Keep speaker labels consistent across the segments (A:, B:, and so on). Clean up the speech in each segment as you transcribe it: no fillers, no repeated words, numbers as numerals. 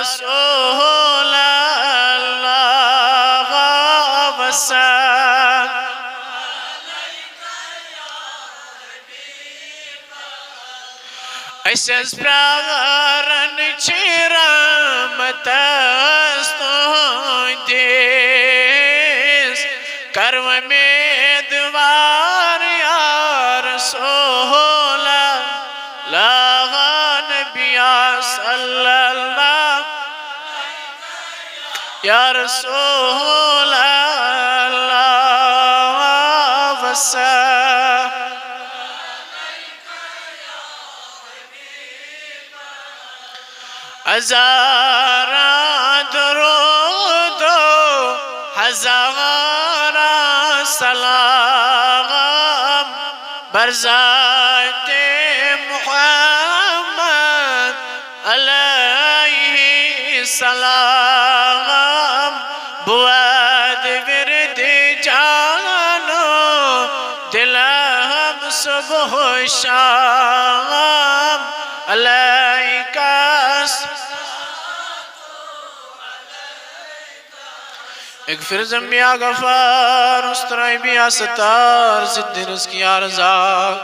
A: رسول الله وسلم أساس براغرن چرامت استودیس کرو میدوار یا رسول الله نبی صلی اللہ یا رسول اللہ وسلم هزارا درود و هزارا سلام بر ذات محمد علیه السلام بود ورد جانو دلم صبح و شام علیک اغفر ذنبی یا غفار استر عیبی یا ستار زد رزق یا رزاق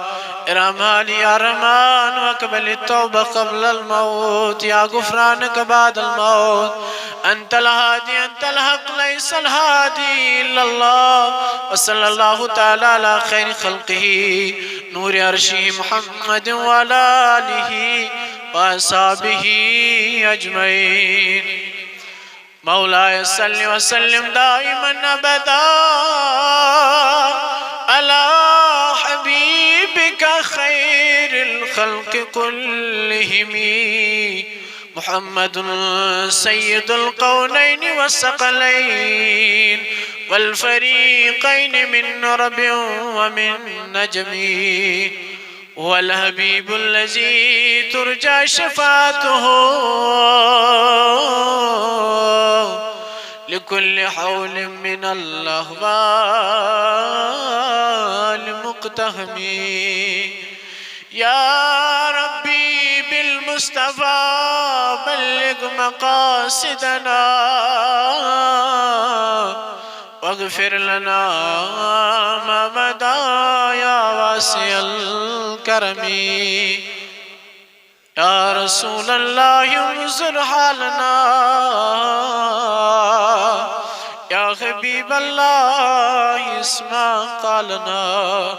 A: ارحم یا رحمان وقبل التوبة قبل الموت يا غفرانك بعد الموت أنت الهادي أنت الحق ليس الهادي إلا الله وصلى الله تعالى على خير خلقه نور عرشه محمد وعلى آله وأصحابه أجمعين مولاي صل وسلم دائما أبدا على حبيبك خير الخلق كلهم محمد سيد القولين والثقلين والفريقين من رب ومن نجم والحبيب الذي ترجى شفاعته لكل حول من الأهوال مقتهم يا ربي بالمصطفى بلغ مقاصدنا واغفر لنا ما مدى يا واسع الكرم يا رسول الله انظر حالنا يا حبيب الله اسمع قالنا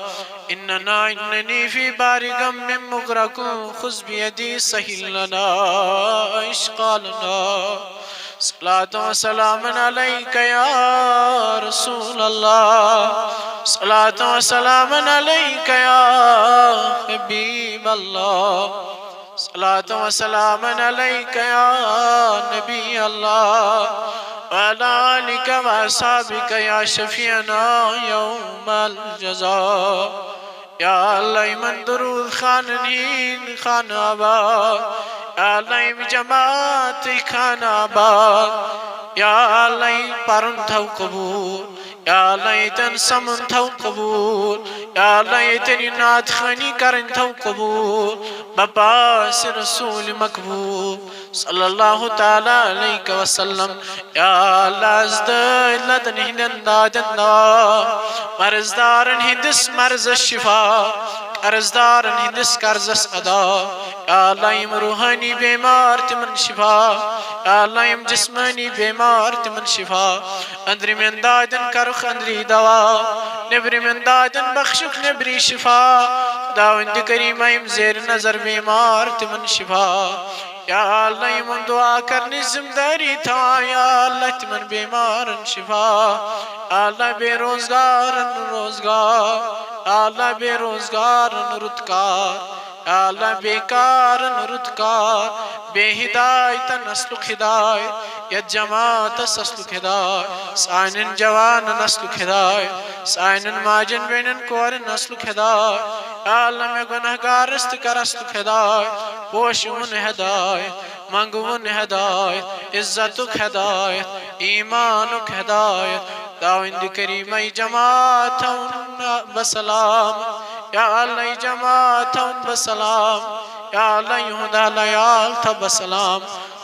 A: إنني في بار غم مغرق خذ بيدي سهل لنا إشقالنا صلاة وسلام عليك يا رسول الله صلاة وسلام عليك يا حبيب الله صلاة وسلام عليك يا نبي الله وعلى آلك وأصحابك يا شفيعنا يوم الجزاء يا الله من درود خاننين خان آباد يا الله جماعت خان آباد يا الله پرن تھو قبول يا الله تن سمن تھو قبول يا الله تن نات خانی کرن تھو قبول بپاس رسول مقبول صلى الله تعالى عليك وسلم يا الله ازداد لدن هندن دادنا مرزدارن هندس مرز الشفاء قرضدارن هندس قرضس ادا يا الله يم روحاني بیمار تمن شفاء يا الله يم جسماني بیمار تمن شفاء اندر من دادن کرخ اندری دوا نبر من دادن بخشک نبری شفاء داوند کریم يم زیر نظر بیمار تمن شفاء يا الله يمن دعا کرنی زمداری تھا يا الله تمن بیمارن شفاء يا الله بے روزگارن روزگار يا الله بے روزگارن رتکار يا الله بیکارن رتکار بے ہدایت نسلک ہدایت یا جماعت سسلک ہدایت سائنن جوان نسلک ہدایت سائنن ماجن بینن کورن نسلک ہدایت یا اللہ میں گناہگار است کر اسلک ہدایت پوشون ہدایت منگون ہدایت عزتک ہدایت ایمانک ہدایت داوند کریمی جماعت بسلام یا اللہ جماعت بسلام یا اللہ یہودہ لیال تھا بسلام